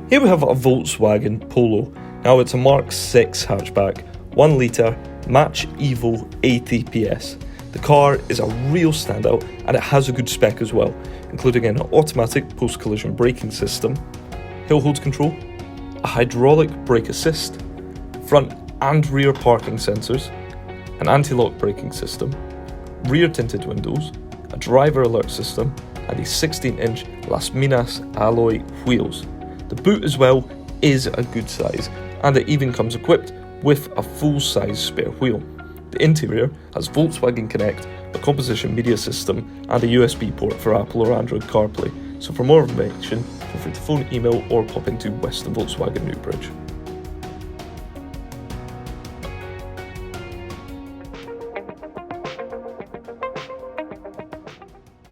Here we have a Volkswagen Polo. Now it's a Mark 6 hatchback, 1 litre, match Evo 80 PS. The car is a real standout and it has a good spec as well, including an automatic post-collision braking system, hill hold control, a hydraulic brake assist, front and rear parking sensors, an anti-lock braking system, rear tinted windows, a driver alert system, and a 16-inch Minas alloy wheels. The boot as well is a good size, and it even comes equipped with a full-size spare wheel. The interior has Volkswagen Connect, a composition media system, and a USB port for Apple or Android CarPlay. So for more information, feel free to phone, email, or pop into Western Volkswagen Newbridge.